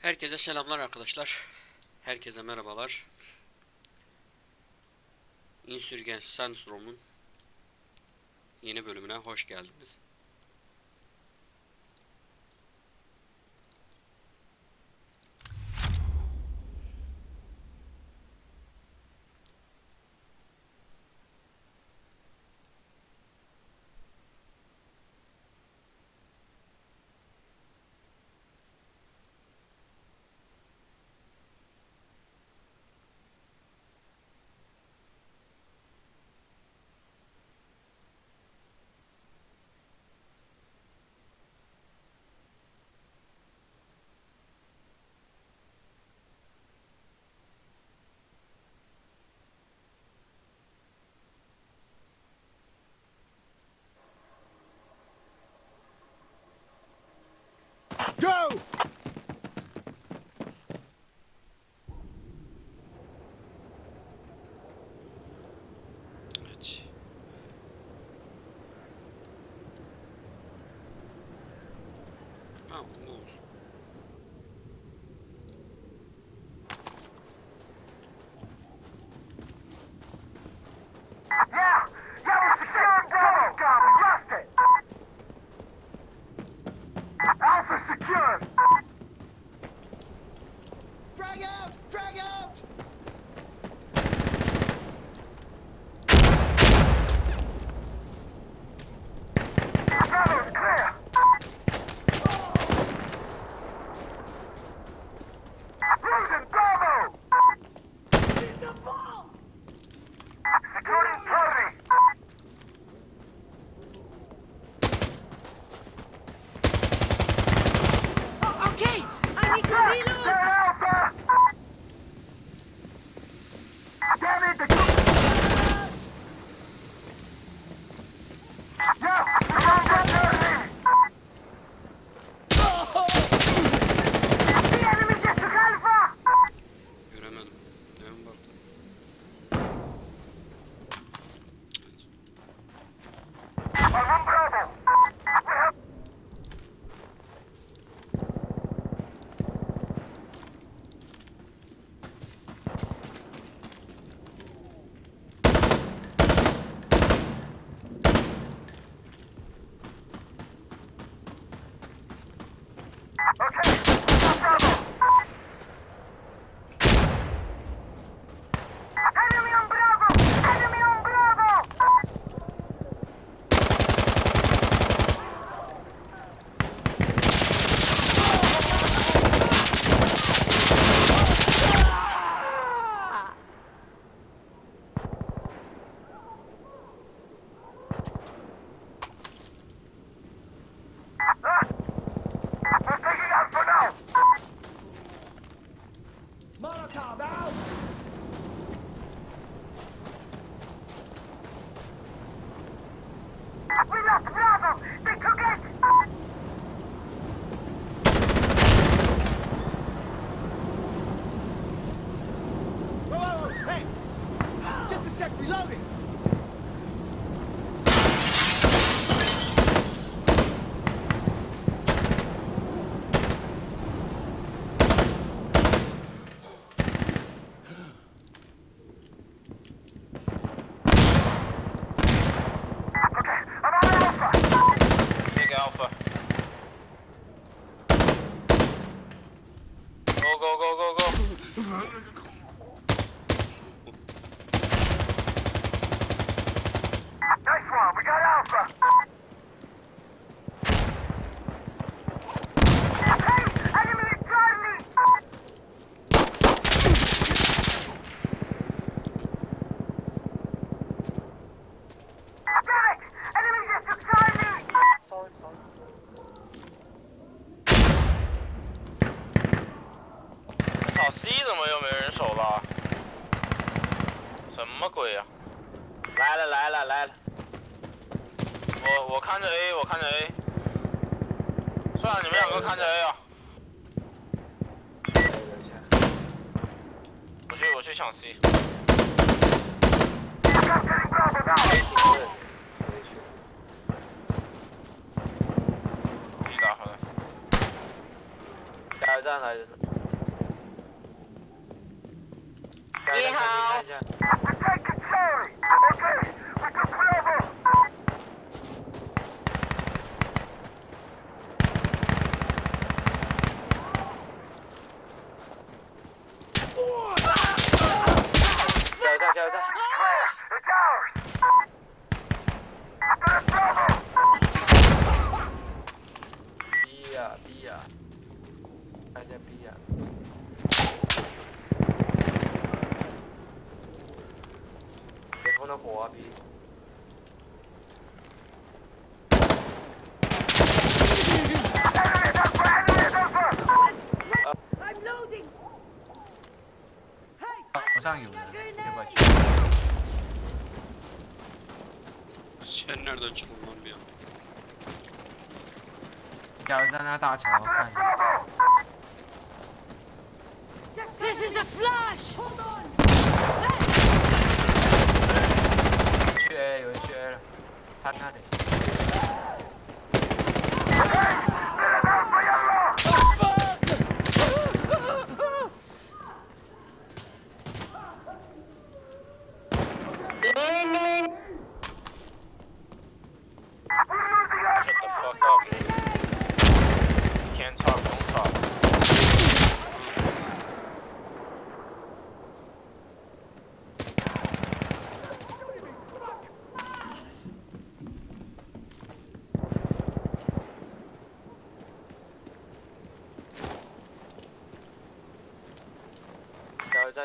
Herkese selamlar arkadaşlar. Herkese merhabalar. İnsurgency Sandstorm'un yeni bölümüne hoş geldiniz. Go! Evet. Tamam, bu olsun. Yeah! Yeah, we're securing Bravo! We lost it! Alpha secured! Frag out! Frag out! Bravo's clear! Losing Bravo! Securing Charlie! Oh, okay, I need to reload. Clear Alpha! Damn it, the group! Yeah! Surround Charlie! The enemy just took Alpha! Göremedim. Ne mi baktım? Evet. I'm on Bravo! We have Okay, Bravo! Enemy on Bravo! Enemy on Bravo! We're taking out for now! Molotov out! We lost Bravo! They took it! Whoa, whoa, whoa! Hey! Just a sec, reloading! Okay, I'm on Alpha! Big Alpha. Go, go, go, go, go. Nice one, we got Alpha! Hey, enemy is Charlie! Damn it! Enemy just took Charlie! Sorry. 操 C 怎么又没人守了？什么鬼呀、来了来了来了！我看着 A， 我看着 A。算了，你们两个看着 A 啊。我去抢 C。 Capturing Bravo now! 你打回来。加油站来着。你好。We're taking Charlie. Okay, we took Bravo. 加油！ It's ours. There's Bravo. B 呀，看一下 B 呀。别碰到火啊 B。 I'm loading. Hey, 楼上有人，要不要去？ Sen nereden çıktın lan bir an? 加油站那大桥看一下。 this is a flash. Hold on. 去 A， 有人去 A 了，他那里。 Shut the fuck up. You can't talk, don't talk.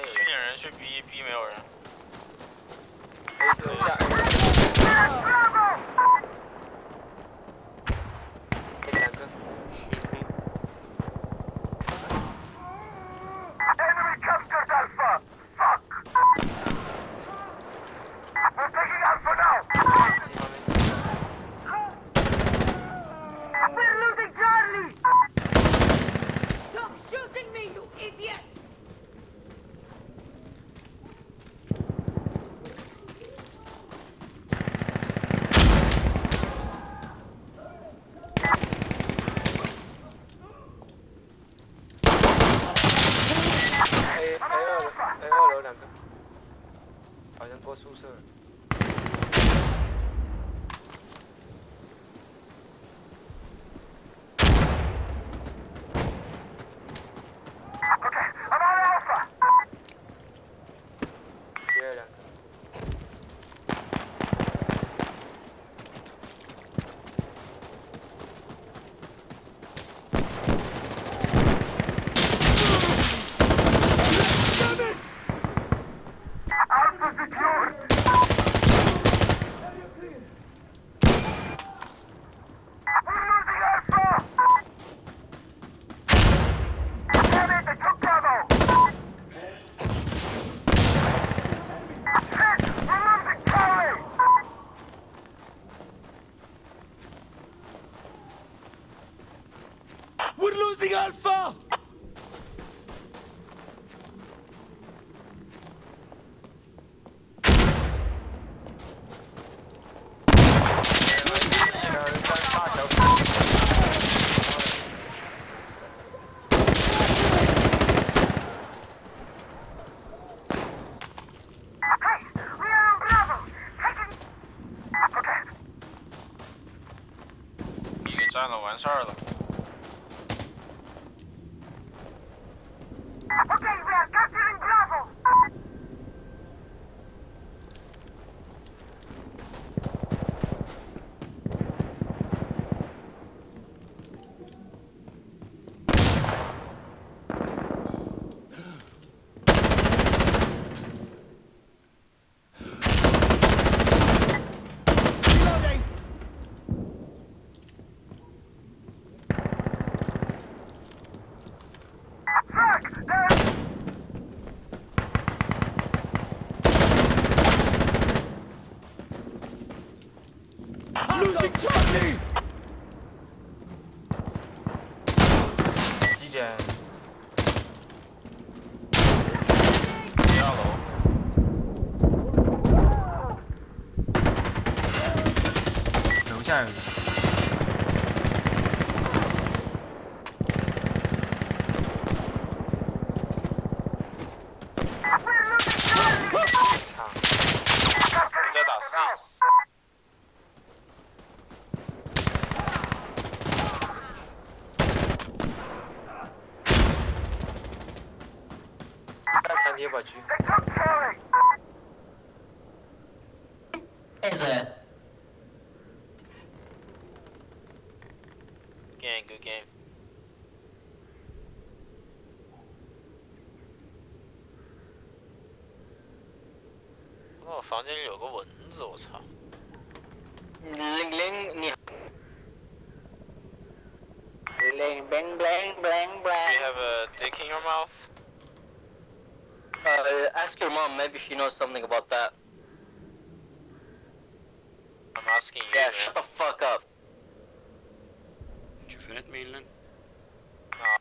去点人去 B 没有人。A 楼下 A 两个。 Enemy captured Alpha. Fuck. We're taking Alpha now. We're losing Charlie. Stop shooting me, you idiot. A 二楼两个，好像过宿舍了。Okay, I'm on Alpha. 第二两个。 Alpha secured. We're losing Alpha. Damn it, they took Bravo. Shit, we're losing Charlie. We're losing Alpha! Hey, we are on Bravo. Taking. Okay. B 给占了，完事儿了。 Okay, we are capturing Bravo. Reloading! Fuck, there's. Losing Charlie! 几点？第二楼。楼下有人。 We're losing diye bacı. They took Charlie. Neyse. Game, good game. 我房间里有个蚊子，我操！零你。零 bang bang bang Do you bang. have a dick in your mouth? Ask your mom. Maybe she knows something about that. I'm asking you, Yeah, man. shut the fuck up. Küfür etmeyin lan. Aa.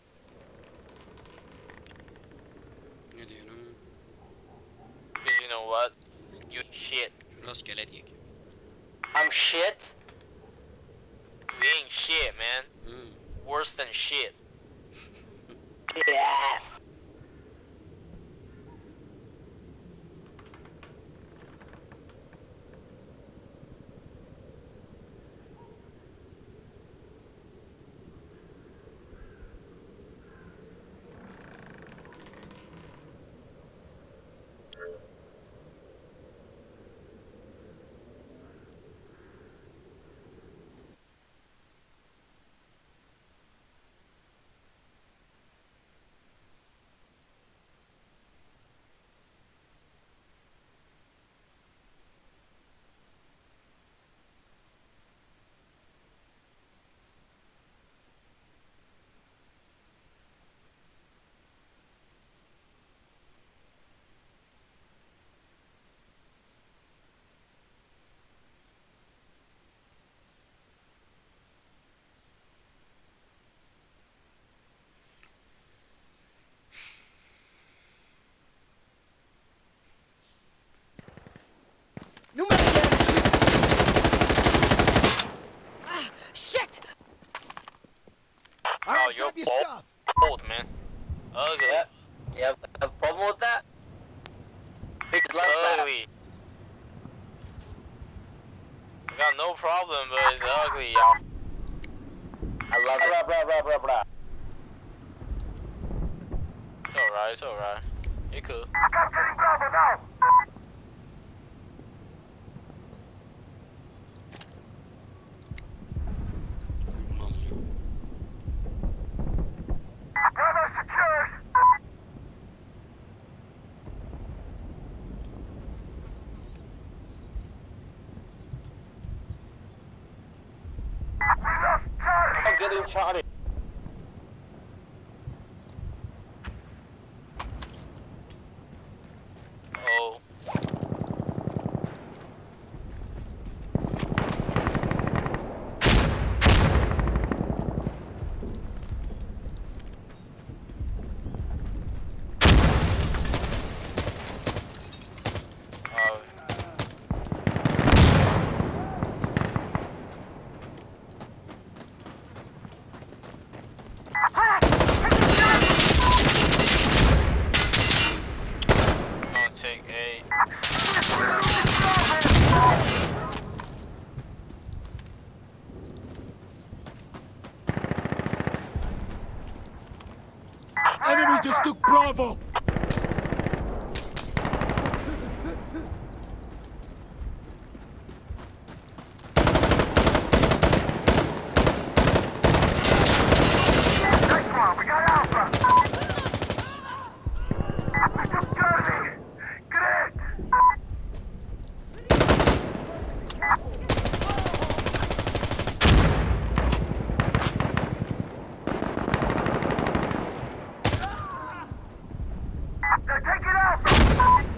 Ne diyorsun? Because you know what? You shit. Rastgele diyek. I'm shit. You ain't shit, man. Worse than shit. Yeah. No matter Shit! All right, Oh, you're grab your bald. stuff. Old, man. Ugly. Yep. Yep. Have a problem with that? Big love that. Ugly. I got no problem, but it's ugly, y'all. I love it. It's alright, it's alright. You cool. Capturing Bravo now. Bunu alacağım. Bravo secured. We lost Charlie. I'm getting Charlie. Oh. Oh. Gonna take a. Enemy just took Bravo. Nice one. We got Alpha. We took Charlie. Great. They're taking Alpha.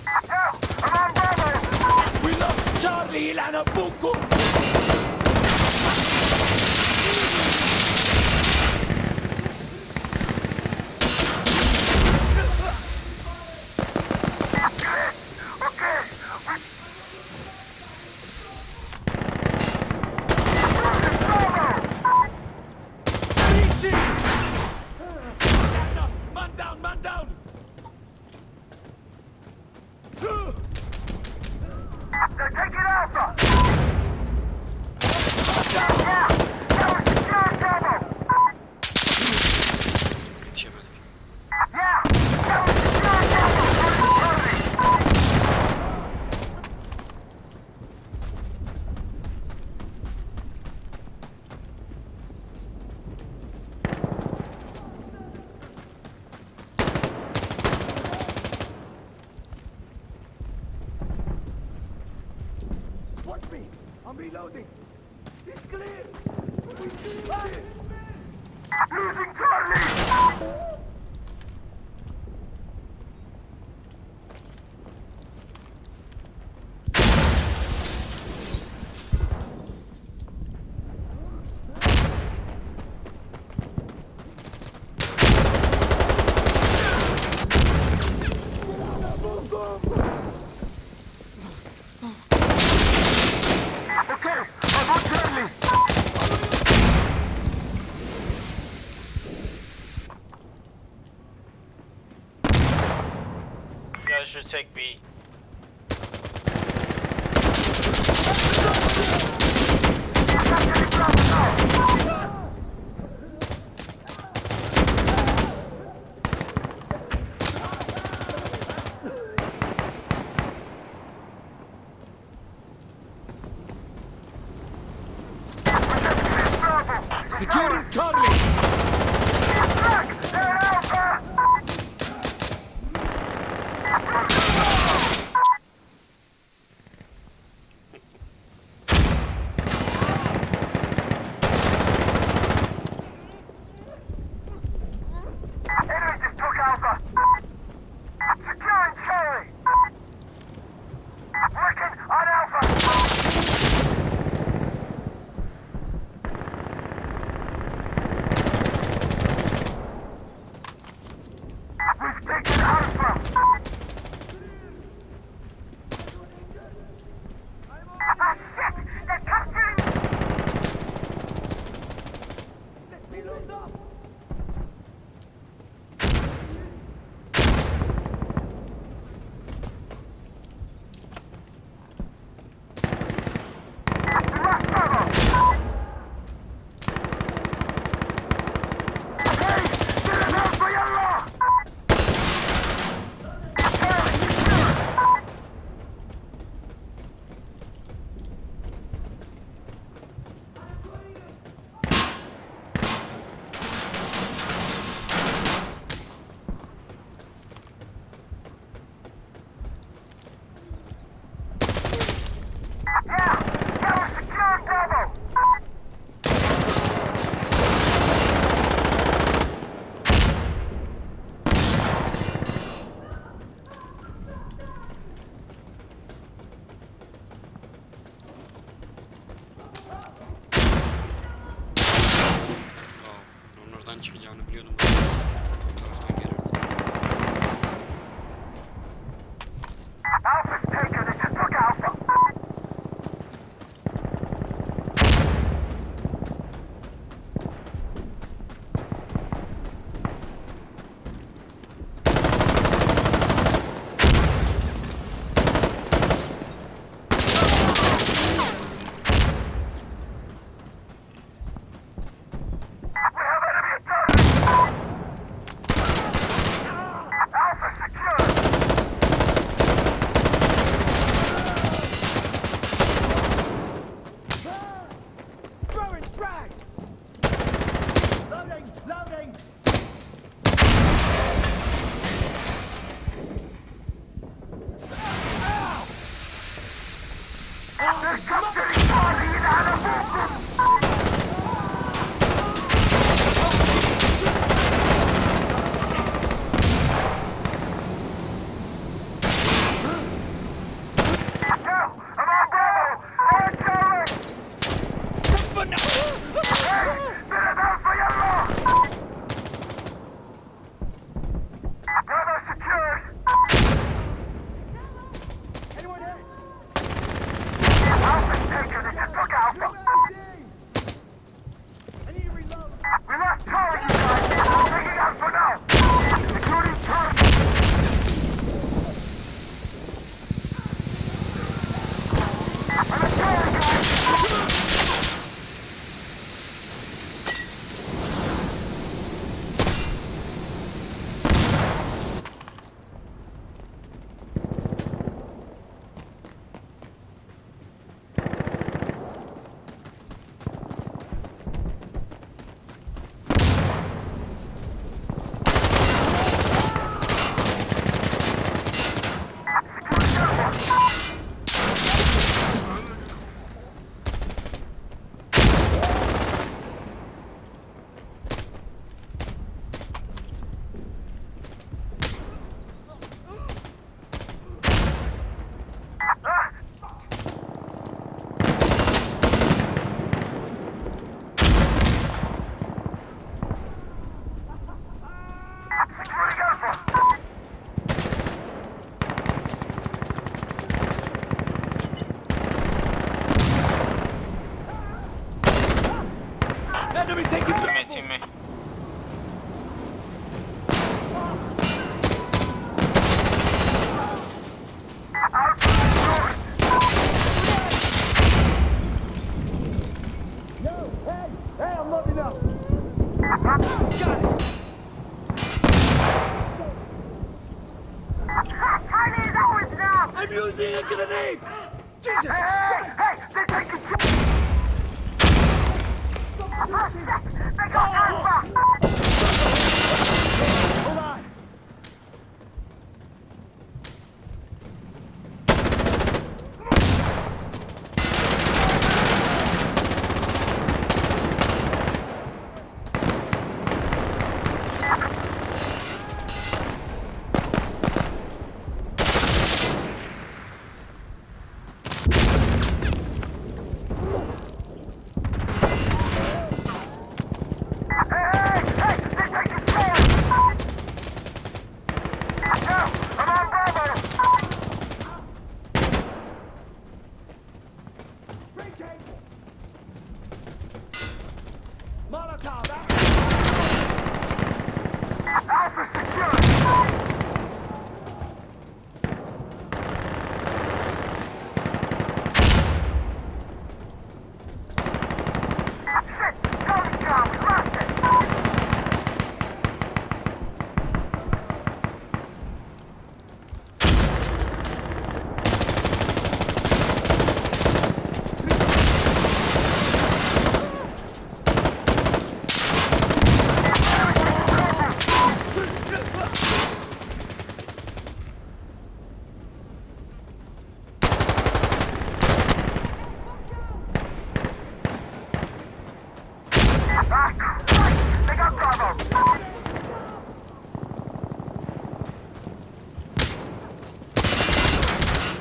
Help! I'm on Bravo. We lost Charlie Ilana Buku. Okay. Easy. Man down, man down. They're taking Alpha. Watch me. I'm reloading. It's clear. We clear. Losing Charlie. You guys should take B. Securing Charlie! Enemy just took Alpha. Securing Charlie. Working on Alpha. We've taken Alpha. Ah, shit! They're capturing. Let me load up. Last level. Hey, get an Alpha yellow. Yeah, we're securing Bravo. Onlardan çıkacağını biliyordum. Bu taraftan gelirdi. Alpha's taken. They just took Alpha. We have enemy at Charlie. Alpha secure. Throwing frag! Loading! Loading! They're capturing Charlie in Anna. Now, I'm on Bravo. On Charlie. Hey, there's Alpha yellow. Bravo secured. Anyone here? Alpha's taken. Enemy taking Team me, me. team me. Hey, I'm loading up. Got it. Chinese ours now! I'm using a grenade. Jesus. Hey, they're taking Oh, shit! They got Alpha! Hold on. Molotov. Alpha secure! Shit! Going down! Lost it! They got Bravo!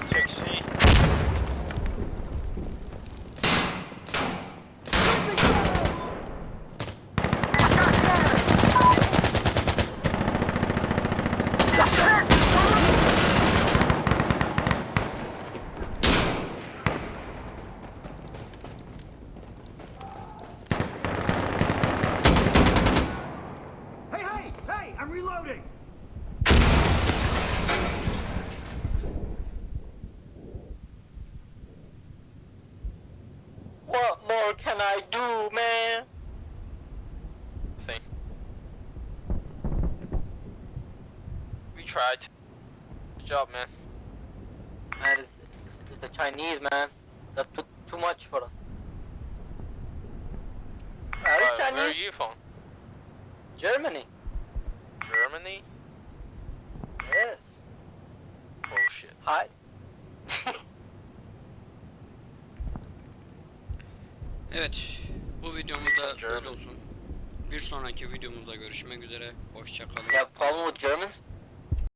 Take C. Hey, I'm reloading. What more can I do, man? Thing. We tried. Good job, man. Man, it's the Chinese, man. That took too much for us. Are you Where are Chinese? you from? Germany. Germany? Yes. Bullshit. Hi. Evet, bu videomuz Listen, da böyle German. olsun. Bir sonraki videomuzda görüşmek üzere. Hoşça kalın. You have a problem with Germans?